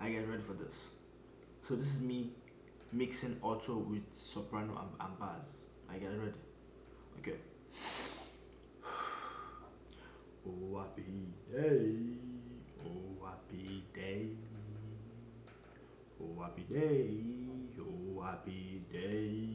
I get ready for this. So this is me mixing alto with soprano and bass. I get ready. Okay. Oh happy day, oh happy day, oh happy day, oh happy day.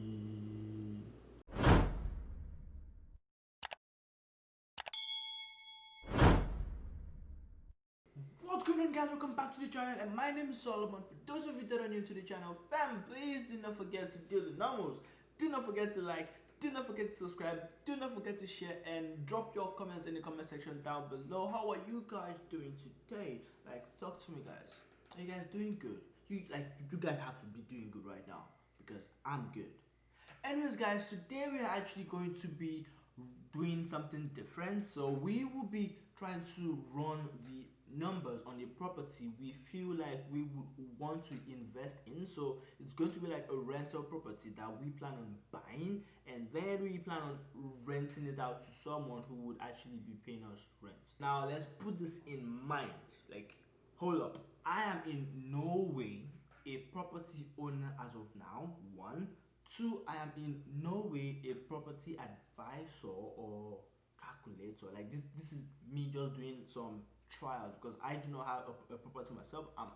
What's going on, guys? Welcome back to the channel, and my name is Solomon. For those of you that are new to the channel, fam, please do not forget to do the normals. Do not forget to like, do not forget to subscribe, do not forget to share, and drop your comments in the comment section down below. How are you guys doing today? Like, talk to me, guys. Are you guys doing good? You guys have to be doing good right now because I'm good. Anyways, guys, today we are actually going to be doing something different. So we will be trying to run the numbers on the property we feel like we would want to invest in. So it's going to be like a rental property that we plan on buying, and then we plan on renting it out to someone who would actually be paying us rent. Now let's put this in mind. Like, hold up, I am in no way a property owner as of now. One. Two, I am in no way a property advisor or calculator. Like, this is me just doing some trials because I do not have a property myself. I'm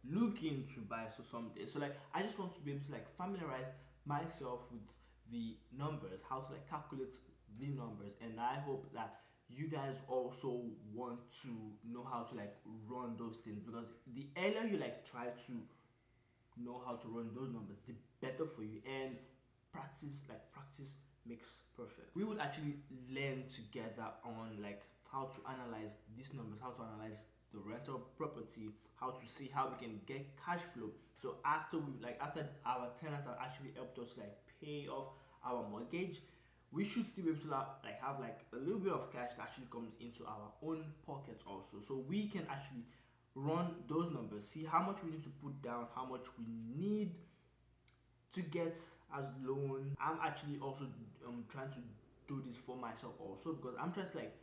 looking to buy so someday. So like, I just want to be able to like familiarize myself with the numbers, how to like calculate the numbers, and I hope that you guys also want to know how to like run those things, because the earlier you like try to know how to run those numbers, the better for you. And practice makes perfect. We would actually learn together on like how to analyze these numbers, how to analyze the rental property, how to see how we can get cash flow. So after our tenants have actually helped us like pay off our mortgage, we should still be able to have like a little bit of cash that actually comes into our own pockets also, so we can actually run those numbers, see how much we need to put down, how much we need to get as loan. I'm actually also trying to do this for myself also, because I'm just like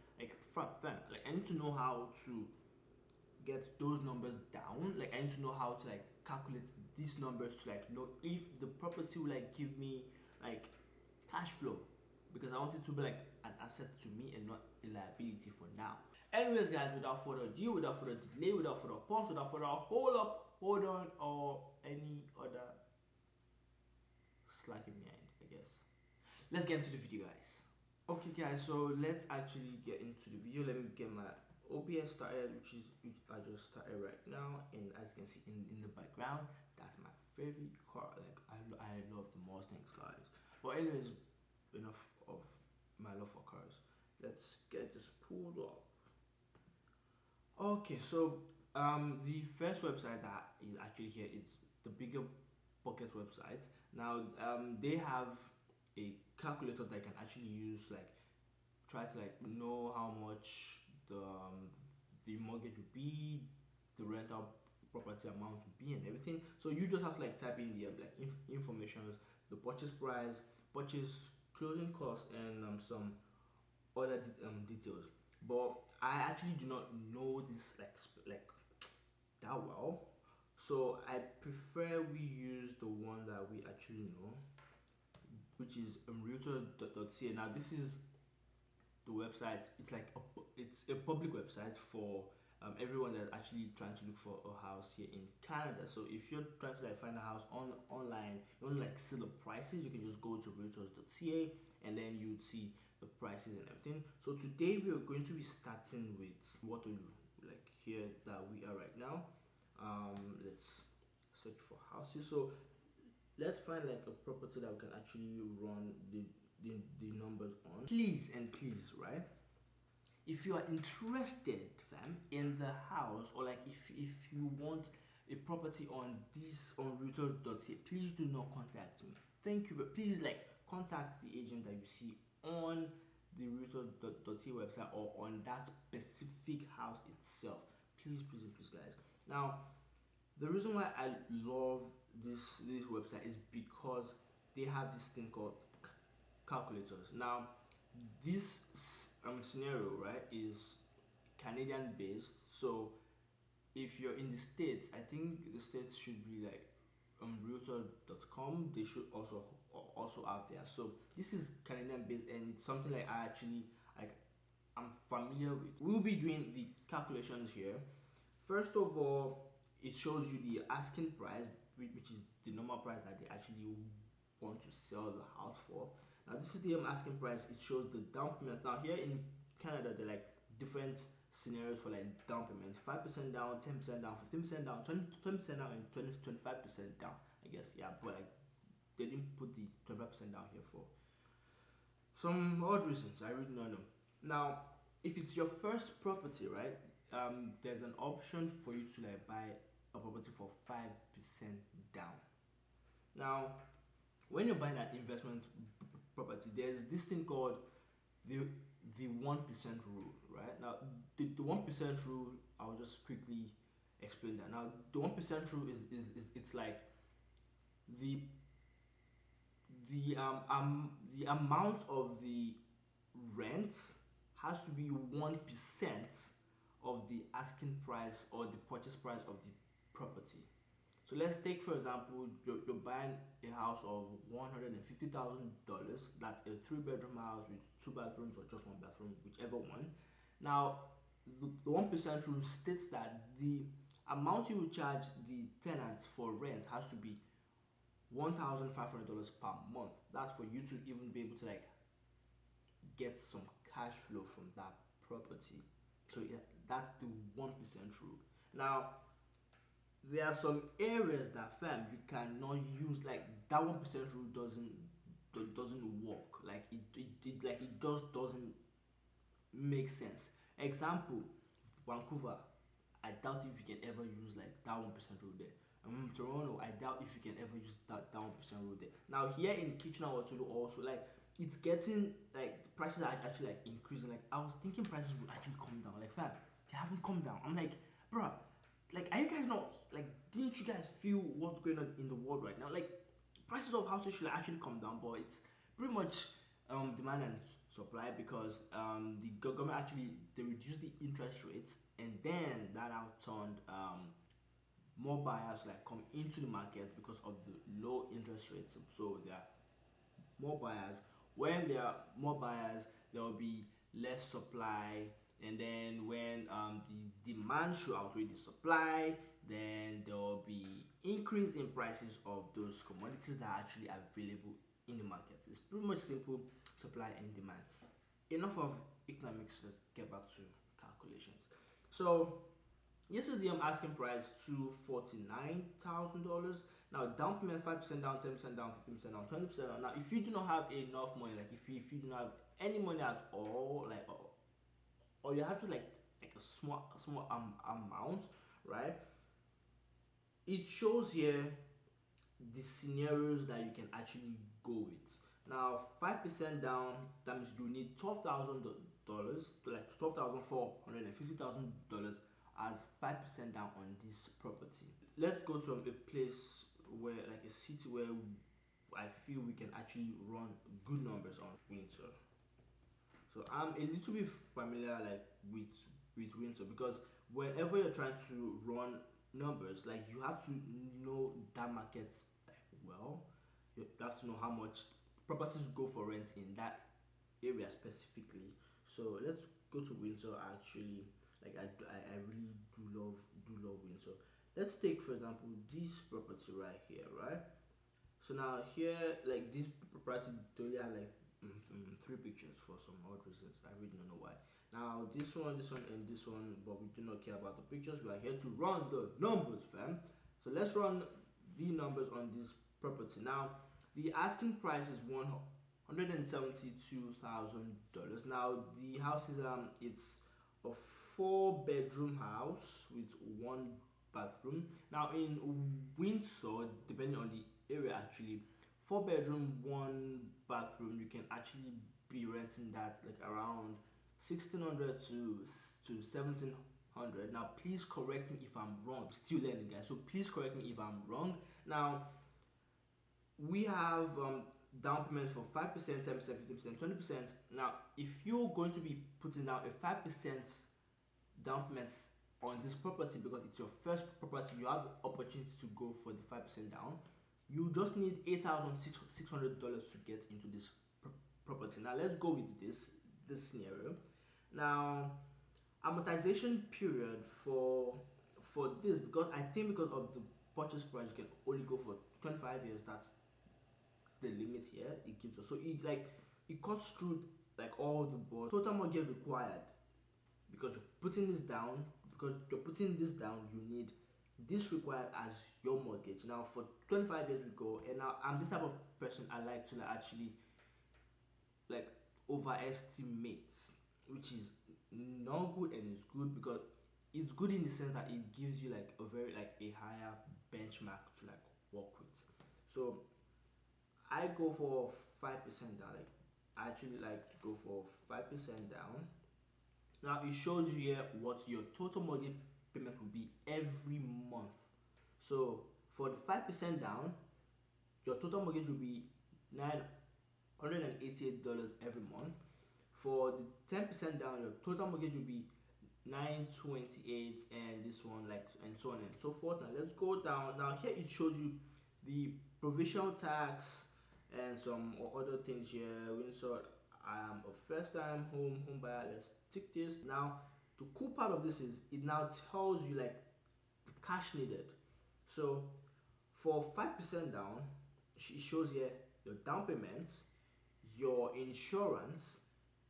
fam, like I need to know how to get those numbers down. Like, I need to know how to like calculate these numbers to like know if the property will like give me like cash flow, because I want it to be like an asset to me and not a liability for now. Anyways, guys, without further ado, without further delay, without further pause, without further hold up, hold on, or any other slacking behind, I guess, let's get into the video, guys. Okay, guys, so let's actually get into the video. Let me get my OBS started, which I just started right now, and as you can see in the background, that's my favorite car. Like, I love the Mustangs, guys. But anyways, enough of my love for cars. Let's get this pulled up. Okay, so the first website that is actually here is the Bigger Pockets website. Now they have a calculator that I can actually use, like try to like know how much the mortgage would be, the rental property amount would be, and everything. So you just have to like type in the like informations, the purchase price, purchase closing cost, and some other details. But I actually do not know this like that well, so I prefer we use the one that we actually know, which is realtor.ca. Now this is the website. It's a public website for everyone that's actually trying to look for a house here in Canada. So if you're trying to like find a house online, you want to like see the prices, you can just go to realtors.ca, and then you'd see the prices and everything. So today we are going to be starting with Waterloo, like here that we are right now. Let's search for houses. So let's find like a property that we can actually run the numbers on. Please and please, right? If you are interested, fam, in the house, or like if you want a property on realtors.ca, please do not contact me. Thank you, but please like contact the agent that you see on the realtors.ca website or on that specific house itself. Please, guys. Now, the reason why I love this website is because they have this thing called calculators. Now, this scenario, right, is Canadian based, so if you're in the States, I think the States should be like realtor.com. They should also out there. So this is Canadian based, and it's something like I'm familiar with. We'll be doing the calculations here. First of all, it shows you the asking price, which is the normal price that they actually want to sell the house for. Now this is the asking price. It shows the down payments. Now here in Canada, they're like different scenarios for like down payments: 5% down, 10% down, 15% down, 20% down, and 25% down. I guess, yeah, but like they didn't put the 25% down here for some odd reasons. I really don't know. Now, if it's your first property, right? There's an option for you to like buy a property for 5% down. Now, when you're buying an investment property, there's this thing called the 1% rule, right? Now, the 1% rule, I'll just quickly explain that. Now, the 1% rule is it's like the amount of the rent has to be 1% of the asking price or the purchase price of the property. So let's take, for example, you're buying a house of $150,000. That's a 3-bedroom house with 2 bathrooms or just 1 bathroom, whichever one. Now, the 1% rule states that the amount you will charge the tenants for rent has to be $1,500 per month. That's for you to even be able to like get some cash flow from that property. So yeah, that's the 1% rule. Now, there are some areas that you cannot use, like that 1% rule doesn't work. Like it just doesn't make sense. Example, Vancouver. I doubt if you can ever use like that 1% rule there. Toronto, I doubt if you can ever use that 1% rule there. Now here in Kitchener-Waterloo also, like it's getting like the prices are actually like increasing. Like I was thinking prices would actually come down. Like they haven't come down. I'm like, bro, like are you guys not like, didn't you guys feel what's going on in the world right now? Like prices of houses should actually come down, but it's pretty much demand and supply, because the government actually they reduced the interest rates, and then that outturned more buyers like come into the market because of the low interest rates. So there are more buyers. When there are more buyers, there will be less supply, and then when the demand should outweigh the supply, then there will be increase in prices of those commodities that are actually available in the market. It's pretty much simple: supply and demand. Enough of economics. Let's get back to calculations. So this is the asking price, $249,000. Now down payment 5% down, 10% down, 15% down, 20% down. Now if you do not have enough money, like if you do not have any money at all, like or you have to like a small amount, right? It shows here the scenarios that you can actually go with. Now 5% down, that means you need $12,000, like $12,450,000 as 5% down on this property. Let's go to a place where, like a city where I feel we can actually run good numbers on Windsor. So I'm a little bit familiar like with Windsor, because whenever you're trying to run numbers, like you have to know that market like well. You have to know how much properties go for rent in that area specifically. So let's go to Windsor. Actually, like I really do love Windsor. Let's take, for example, this property right here, right? So now here, like this property only have like 3 pictures for some odd reasons. I really don't know why. Now this one, and this one, but we do not care about the pictures. We are here to run the numbers, fam. So let's run the numbers on this property. Now the asking price is $172,000. Now the house is it's a 4-bedroom house with 1 bathroom. Now in Windsor, depending on the area, actually 4-bedroom 1 bathroom, you can actually be renting that like around 1,600 to 1,700. Now please correct me if I'm wrong. I'm still learning, guys, so please correct me if I'm wrong. Now we have down payments for 5%, 10%, 15%, 20%. Now if you're going to be putting down a 5% down payment on this property, because it's your first property, you have the opportunity to go for the 5% down. You just need $8,600 to get into this property. Now let's go with this scenario. Now, amortization period for this, because I think because of the purchase price, you can only go for 25 years. That's the limit here it gives us. So it cuts through like all the board. Total mortgage required, because you're putting this down, you need this required as your mortgage. Now for 25 years we go, and now I'm this type of person, I like to actually like overestimate, which is not good, and it's good because it's good in the sense that it gives you like a very like a higher benchmark to like work with. So I go for 5% down. Like I actually like to go for 5% down. Now it shows you here what your total mortgage payment will be every month. So for the 5% down, your total mortgage will be $988 every month. For the 10% down, your total mortgage will be $928, and this one like, and so on and so forth. Now let's go down. Now here it shows you the provisional tax and some other things here. Windsor, I am a first time home buyer. Let's tick this. Now the cool part of this is it now tells you like the cash needed. So for 5% down, it shows here your down payments, your insurance,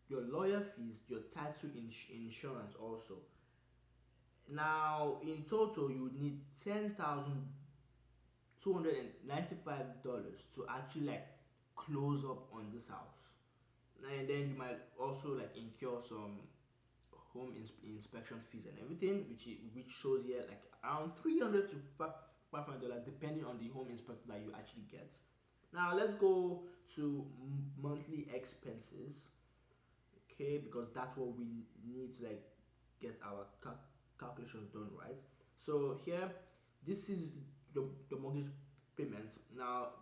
your lawyer fees, your title insurance also. Now in total you need $10,295 to actually like close up on this house. And then you might also like incur some home inspection fees and everything, which shows here like around $300 to $500 depending on the home inspector that you actually get. Now let's go to monthly expenses, okay, because that's what we need to like get our calculations done, right? So here, this is the mortgage payments. Now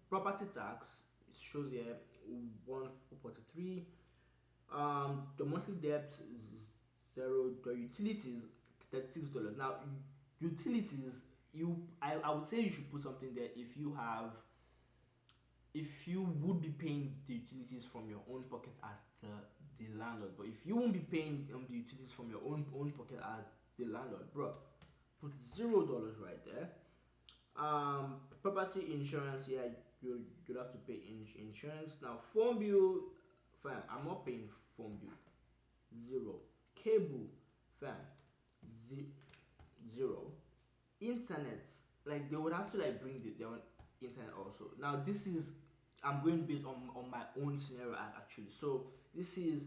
property tax, it shows here 143. The monthly debt is 0. The utilities $36. Now utilities, I would say you should put something there if you would be paying the utilities from your own pocket as the landlord. But if you won't be paying the utilities from your own pocket as the landlord, bro, put $0 right there. Property insurance, yeah, you'll have to pay insurance. Now phone bill, fam, I'm not paying phone bill, 0. Cable, fam, 0. Internet, like they would have to like bring their own internet also. Now this is, I'm going based on my own scenario actually. So this is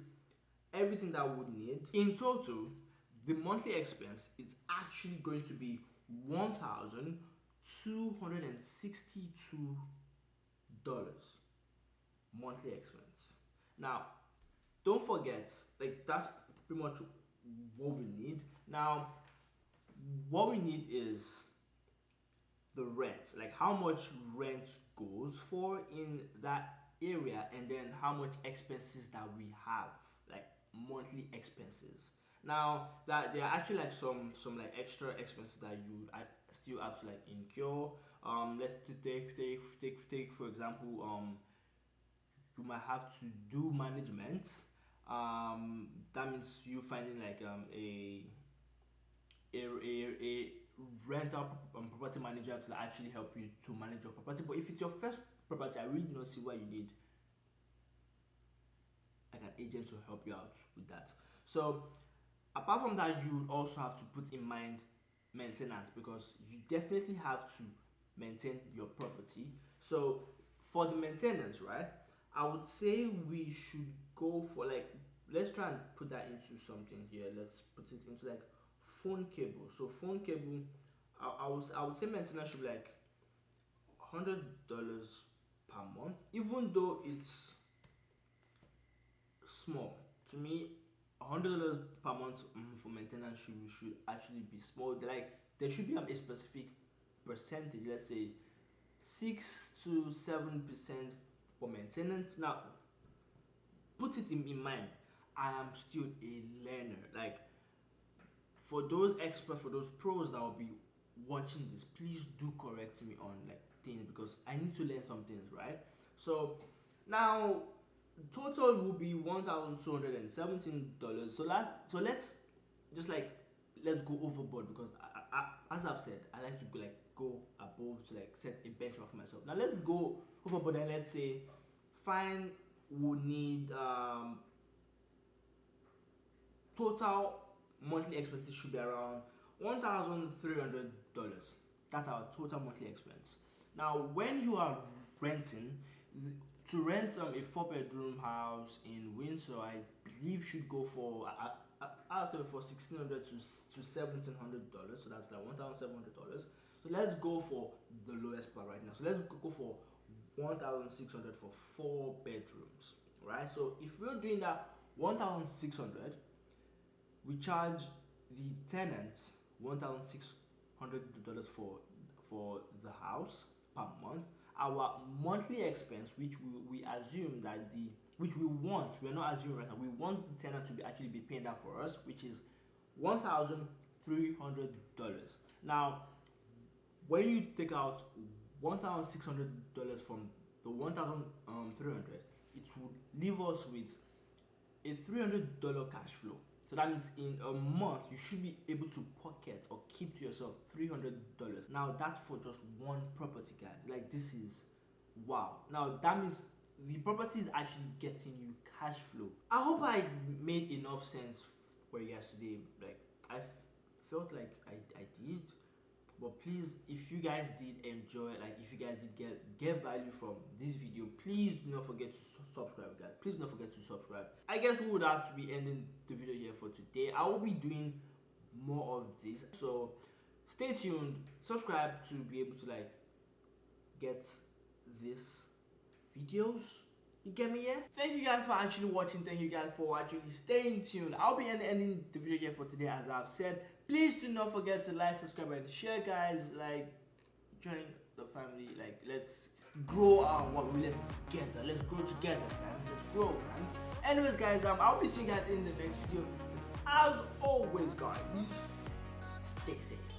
everything that I would need. In total, the monthly expense is actually going to be $1,262 monthly expense. Now don't forget, like that's pretty much what we need. Now what we need is the rent, like how much rent goes for in that area, and then how much expenses that we have, like monthly expenses. Now that there are actually like some like extra expenses that you still have to like incur. Let's take for example, you might have to do management. That means you finding like a rental property manager to actually help you to manage your property. But if it's your first property, I really don't see why you need like an agent to help you out with that. So apart from that, you also have to put in mind maintenance, because you definitely have to maintain your property. So for the maintenance, right, I would say we should go for like, let's try and put that into something here. Let's put it into like phone cable. So phone cable, I would say maintenance should be like $100 per month, even though it's small. To me, $100 per month for maintenance should actually be small. Like there should be a specific percentage, let's say 6 to 7% for maintenance. Now put it in mind, I am still a learner. Like for those experts, for those pros that will be watching this, please do correct me on like things, because I need to learn some things, right? So now total will be $1,217. So let's just like let's go overboard, because as I've said, I like to go above to like set a benchmark for myself. Now let's go overboard and let's say fine, we'll need total monthly expenses should be around $1,300. That's our total monthly expense. Now when you are renting, to rent a 4-bedroom house in Windsor, I believe should go for I'll say for $1,600 to $1,700. So that's like $1,700. So let's go for the lowest part right now. So let's go for $1,600 for 4 bedrooms, right? So if we're doing that $1,600, we charge the tenants $1,600 for the house per month. Our monthly expense, which we assume that which we want, we're not assuming right now, we want the tenant to actually be paying that for us, which is $1,300. Now when you take out $1,600 from the $1,300, it would leave us with a $300 cash flow. So that means in a month you should be able to pocket or keep to yourself $300. Now that's for just one property, guys. Like, this is wow. Now that means the property is actually getting you cash flow. I hope I made enough sense for you guys today. Like, I felt like I did. But please, if you guys did enjoy, like if you guys did get value from this video, please do not forget to subscribe, guys. Please do not forget to subscribe. I guess we would have to be ending the video here for today. I will be doing more of this, so stay tuned, subscribe to be able to like get this videos. You get me? Yeah. Thank you guys for actually watching. Thank you guys for actually staying tuned. I'll be ending the video here for today, as I've said. Please do not forget to like, subscribe, and share, guys. Like, join the family. Like, let's grow our real estate together. Let's grow together, man. Let's grow, man. Anyways, guys, I'll be seeing you guys in the next video. As always, guys, stay safe.